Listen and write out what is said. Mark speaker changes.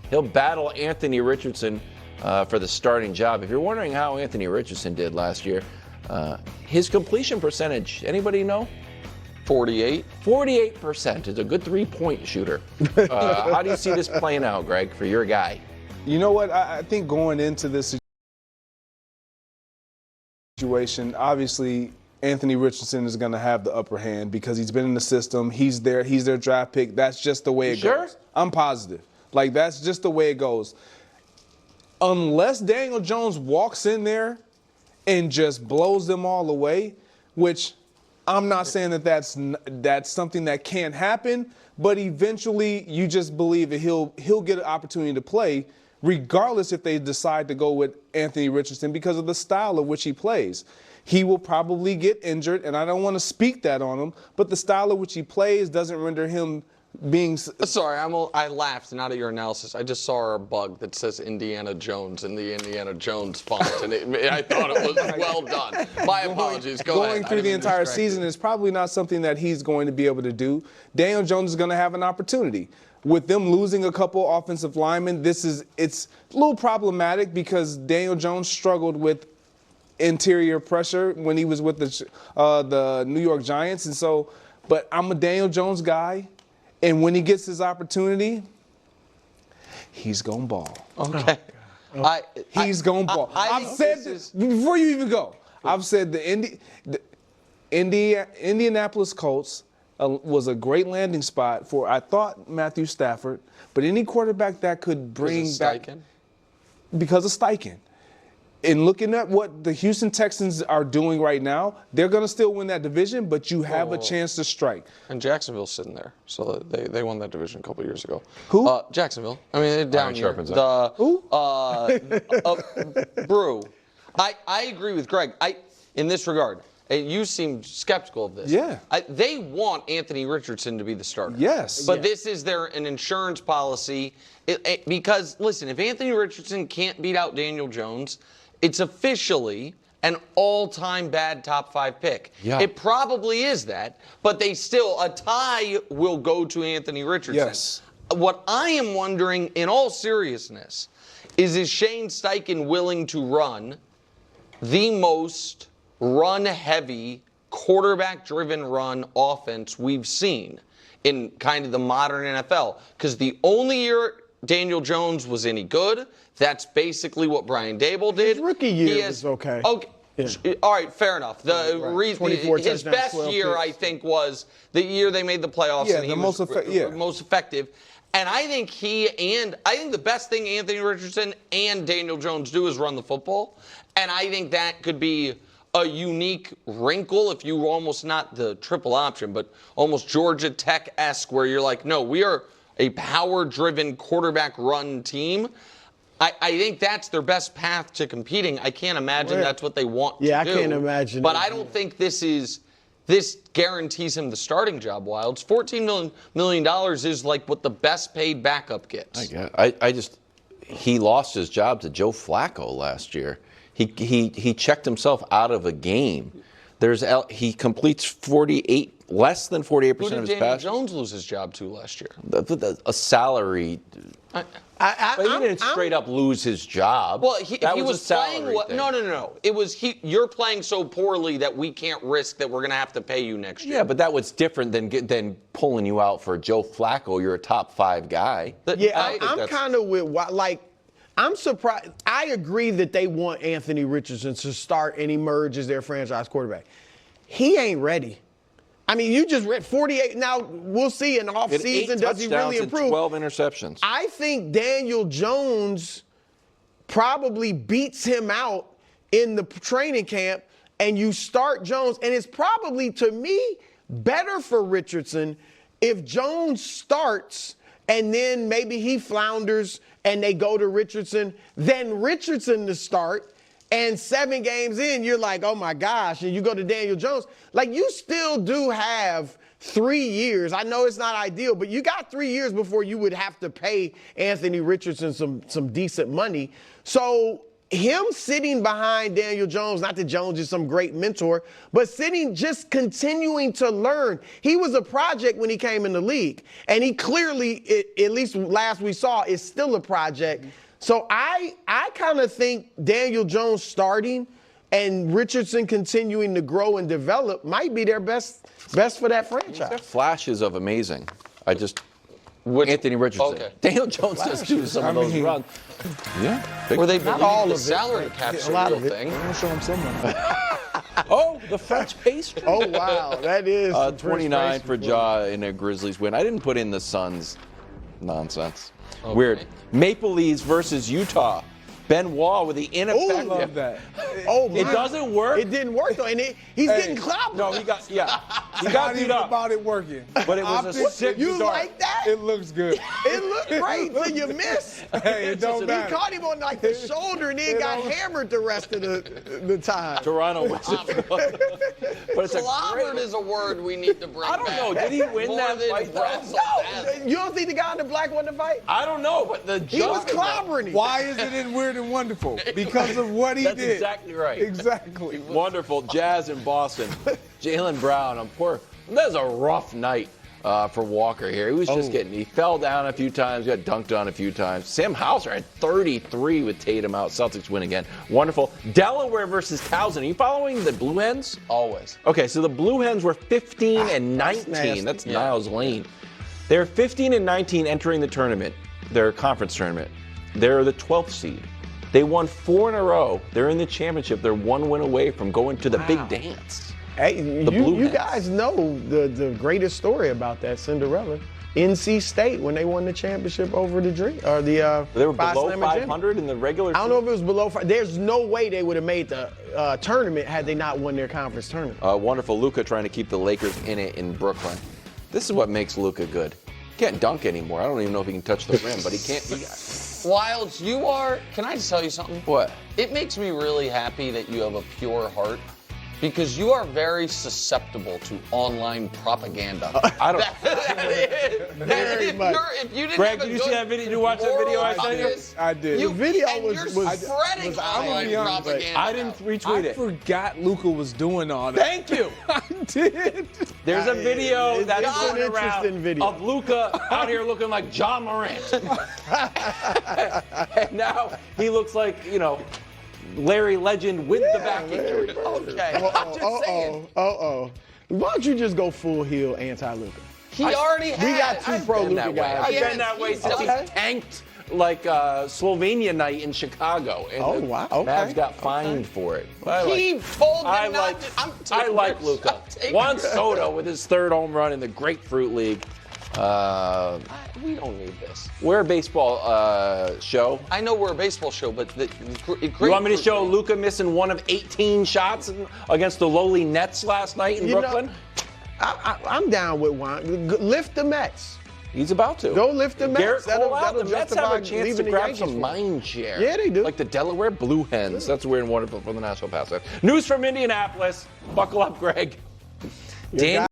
Speaker 1: He'll battle Anthony Richardson for the starting job. If you're wondering how Anthony Richardson did last year, his completion percentage, anybody know?
Speaker 2: 48.
Speaker 1: 48% is a good three-point shooter. How do you see this playing out, Greg, for your guy?
Speaker 3: You know what? I think going into this situation, obviously Anthony Richardson is going to have the upper hand because he's been in the system. He's there. He's their draft pick. That's just the way it goes. I'm positive. Like, that's just the way it goes. Unless Daniel Jones walks in there and just blows them all away, which I'm not saying that that's something that can't happen, but eventually you just believe that he'll get an opportunity to play, regardless if they decide to go with Anthony Richardson because of the style of which he plays. He will probably get injured, and I don't want to speak that on him, but the style of which he plays doesn't render him being...
Speaker 2: Sorry, I laughed, not at your analysis. I just saw a bug that says Indiana Jones in the Indiana Jones font, and I thought it was well done. My apologies. Go ahead.
Speaker 3: Going through the entire season is probably not something that he's going to be able to do. Daniel Jones is going to have an opportunity. With them losing a couple offensive linemen, it's a little problematic because Daniel Jones struggled with interior pressure when he was with the New York Giants, and so. But I'm a Daniel Jones guy. And when he gets his opportunity, he's going to ball.
Speaker 2: Okay.
Speaker 3: He's going to ball. I've said this before you even go. I've said the Indianapolis Colts was a great landing spot for, I thought, Matthew Stafford, but any quarterback that could bring back. Because of Steichen. And looking at what the Houston Texans are doing right now, they're going to still win that division, but you have a chance to strike.
Speaker 2: And Jacksonville's sitting there, so they won that division a couple years ago.
Speaker 3: Who?
Speaker 2: Jacksonville. I mean, they're down here.
Speaker 3: Who?
Speaker 2: Brew. I agree with Greg. In this regard, you seem skeptical of this.
Speaker 3: Yeah.
Speaker 2: They want Anthony Richardson to be the starter.
Speaker 3: Yes.
Speaker 2: But this is an insurance policy because, listen, if Anthony Richardson can't beat out Daniel Jones, it's officially an all-time bad top 5 pick.
Speaker 1: Yeah.
Speaker 2: It probably is that, but a tie will go to Anthony Richardson.
Speaker 3: Yes.
Speaker 2: What I am wondering, in all seriousness, is Shane Steichen willing to run the most run-heavy, quarterback-driven run offense we've seen in kind of the modern NFL? Because the only year Daniel Jones was any good, that's basically what Brian Dable did.
Speaker 4: His rookie year was okay.
Speaker 2: Okay. Yeah. All right, fair enough. His best year, I think, was the year they made the playoffs.
Speaker 3: Yeah,
Speaker 2: and he
Speaker 3: most
Speaker 2: effective. And I think the best thing Anthony Richardson and Daniel Jones do is run the football. And I think that could be a unique wrinkle if you almost not the triple option, but almost Georgia Tech-esque, where you're like, no, we are a power-driven quarterback run team. I think that's their best path to competing. I can't imagine that's what they want to do.
Speaker 4: Yeah, I can't imagine.
Speaker 2: But I don't think this guarantees him the starting job, Wilds. $14 million is like what the best paid backup gets.
Speaker 1: He lost his job to Joe Flacco last year. He checked himself out of a game. He completes less than 48% of his passes.
Speaker 2: Who did Daniel Jones lose his job to last year?
Speaker 1: A salary. But he didn't straight up lose his job.
Speaker 2: Well, he was playing. No. It was you're playing so poorly that we can't risk that we're going to have to pay you next year.
Speaker 1: Yeah, but that was different than pulling you out for Joe Flacco. You're a top 5 guy.
Speaker 4: I'm kind of with I'm surprised. I agree that they want Anthony Richardson to start and emerge as their franchise quarterback. He ain't ready. I mean, you just read 48. Now, we'll see in the offseason, does he really improve?
Speaker 1: 12 interceptions.
Speaker 4: I think Daniel Jones probably beats him out in the training camp, and you start Jones. And it's probably, to me, better for Richardson if Jones starts and then maybe he flounders and they go to Richardson, then Richardson to start. And 7 games in, you're like, oh, my gosh, and you go to Daniel Jones. Like, you still do have 3 years. I know it's not ideal, but you got 3 years before you would have to pay Anthony Richardson some decent money. So him sitting behind Daniel Jones, not that Jones is some great mentor, but sitting, just continuing to learn. He was a project when he came in the league, and he clearly, at least last we saw, is still a project. So I kind of think Daniel Jones starting and Richardson continuing to grow and develop might be their best for that franchise.
Speaker 1: Flashes of amazing. Anthony Richardson.
Speaker 2: Okay.
Speaker 1: Daniel Jones does do some of those runs. Yeah.
Speaker 2: Were they
Speaker 4: Not
Speaker 2: believe
Speaker 4: all
Speaker 2: the
Speaker 4: of it,
Speaker 2: salary
Speaker 4: but
Speaker 2: cap's
Speaker 4: a
Speaker 2: a
Speaker 4: lot
Speaker 2: real
Speaker 4: of it.
Speaker 2: thing?
Speaker 3: I'm gonna show him someone.
Speaker 1: Oh, the French pastry.
Speaker 4: Oh, wow. That is.
Speaker 1: 29 for Ja in a Grizzlies win. I didn't put in the Suns nonsense.
Speaker 2: Okay.
Speaker 1: Weird. Maple Leafs versus Utah. Benoit with the ineffective.
Speaker 3: I love that.
Speaker 4: Oh,
Speaker 1: It
Speaker 4: my.
Speaker 1: doesn't work.
Speaker 4: It didn't work, though. And he's getting clobbered.
Speaker 1: No, he got
Speaker 3: Not
Speaker 1: beat
Speaker 3: even
Speaker 1: up.
Speaker 3: about it working.
Speaker 1: But it was a
Speaker 3: Optics,
Speaker 1: sick
Speaker 4: You
Speaker 1: start.
Speaker 4: like that?
Speaker 3: It looks good.
Speaker 4: It looked great till you missed.
Speaker 3: Hey, it don't
Speaker 4: He
Speaker 3: matter.
Speaker 4: caught him on like the shoulder and then
Speaker 3: It
Speaker 4: got
Speaker 3: don't-
Speaker 4: hammered the rest of the time.
Speaker 1: Toronto wins it. But it's a
Speaker 2: Clobbered
Speaker 1: great.
Speaker 2: is a word we need to bring
Speaker 1: I don't
Speaker 2: back.
Speaker 1: know. Did he win
Speaker 2: More
Speaker 1: that
Speaker 2: than
Speaker 1: fight, though?
Speaker 2: wrestle
Speaker 4: No,
Speaker 2: that.
Speaker 4: you don't think the guy in the black wanted to fight?
Speaker 1: I don't know, but the
Speaker 4: He was
Speaker 1: judge-
Speaker 4: clobbering him.
Speaker 3: Why is it in Weird and Wonderful? Because of what he
Speaker 1: That's
Speaker 3: did.
Speaker 1: exactly right.
Speaker 3: Exactly.
Speaker 1: Wonderful. Jazz in Boston. Jaylen Brown. That was a rough night for Walker here. He was just he fell down a few times, got dunked on a few times. Sam Hauser had 33 with Tatum out. Celtics win again. Wonderful. Delaware versus Towson. Are you following the Blue Hens?
Speaker 2: Always.
Speaker 1: Okay, so the Blue Hens were 15 and 19.
Speaker 4: nasty.
Speaker 1: That's Niles Lane. They're 15 and 19 entering the tournament, their conference tournament. They're the 12th seed. They won 4 in a row. They're in the championship. They're 1 win away from going to the big dance.
Speaker 4: Hey,
Speaker 1: Blue
Speaker 4: you
Speaker 1: Hens.
Speaker 4: guys know the greatest story about that Cinderella. NC State when they won the championship over the Dream or the
Speaker 1: They were
Speaker 4: Phi
Speaker 1: below
Speaker 4: Slammer Jimmy.
Speaker 1: 500 in the regular
Speaker 4: I don't know if it was below 5. There's no way they would have made the tournament had they not won their conference tournament.
Speaker 1: Wonderful. Luka trying to keep the Lakers in it in Brooklyn. This is what makes Luka good. He can't dunk anymore. I don't even know if he can touch the rim, but he can't.
Speaker 2: Wilds, you are, can I just tell you something?
Speaker 1: What?
Speaker 2: It makes me really happy that you have a pure heart because you are very susceptible to online propaganda.
Speaker 1: I don't.
Speaker 4: Very much.
Speaker 2: If you didn't
Speaker 1: Greg,
Speaker 2: have a
Speaker 1: did you see
Speaker 2: good
Speaker 1: that video? Did you watch that video I sent you?
Speaker 2: compass,
Speaker 3: I did.
Speaker 2: You,
Speaker 3: The
Speaker 4: video
Speaker 2: and
Speaker 4: was-
Speaker 2: you're
Speaker 4: was-
Speaker 2: spreading
Speaker 3: I'm gonna
Speaker 2: online
Speaker 3: be honest,
Speaker 2: propaganda.
Speaker 1: I didn't retweet
Speaker 3: I
Speaker 1: it.
Speaker 3: forgot Luca was doing all that.
Speaker 1: Thank you.
Speaker 3: I did.
Speaker 1: There's a video that's
Speaker 4: it's an
Speaker 1: going around
Speaker 4: interesting video.
Speaker 1: of Luka out here looking like John Morant. And now he looks like, Larry Legend with the back injury.
Speaker 2: Okay, I'm just saying.
Speaker 4: Why don't you just go full heel anti-Luka?
Speaker 2: He already had.
Speaker 4: We got two pro
Speaker 1: Been
Speaker 4: Luka
Speaker 1: that way.
Speaker 4: guys.
Speaker 1: I've
Speaker 2: Yeah,
Speaker 1: been that way
Speaker 2: he's
Speaker 1: since he
Speaker 2: done.
Speaker 1: tanked like Slovenia night in Chicago. And
Speaker 4: Oh,
Speaker 1: the
Speaker 4: wow, okay.
Speaker 1: Mavs got fined for it. But I
Speaker 2: He
Speaker 1: like-
Speaker 2: told
Speaker 1: I
Speaker 2: them
Speaker 1: like,
Speaker 2: not to. I'm
Speaker 1: I
Speaker 2: taking
Speaker 1: like
Speaker 2: risks.
Speaker 1: Luka.
Speaker 2: I'm taking
Speaker 1: Juan
Speaker 2: risks.
Speaker 1: Soto with his 3rd home run in the Grapefruit League.
Speaker 2: We don't need this.
Speaker 1: We're a baseball show.
Speaker 2: I know we're a baseball show, but
Speaker 1: You want me to show Luka missing 1 of 18 shots against the lowly Nets last night in
Speaker 4: You know,
Speaker 1: Brooklyn?
Speaker 4: I'm down with Juan. Lift the Mets.
Speaker 1: He's about to.
Speaker 4: Go lift the Mets.
Speaker 1: Garrett Cole out.
Speaker 4: That'll
Speaker 1: The Mets have a
Speaker 4: justify
Speaker 1: chance to
Speaker 4: leaving the
Speaker 1: grab
Speaker 4: Yankees
Speaker 1: some
Speaker 4: for him.
Speaker 1: mind share.
Speaker 4: Yeah, they do.
Speaker 1: Like the Delaware Blue Hens. That's weird and wonderful for the National Pass. News from Indianapolis. Buckle up, Greg. Dan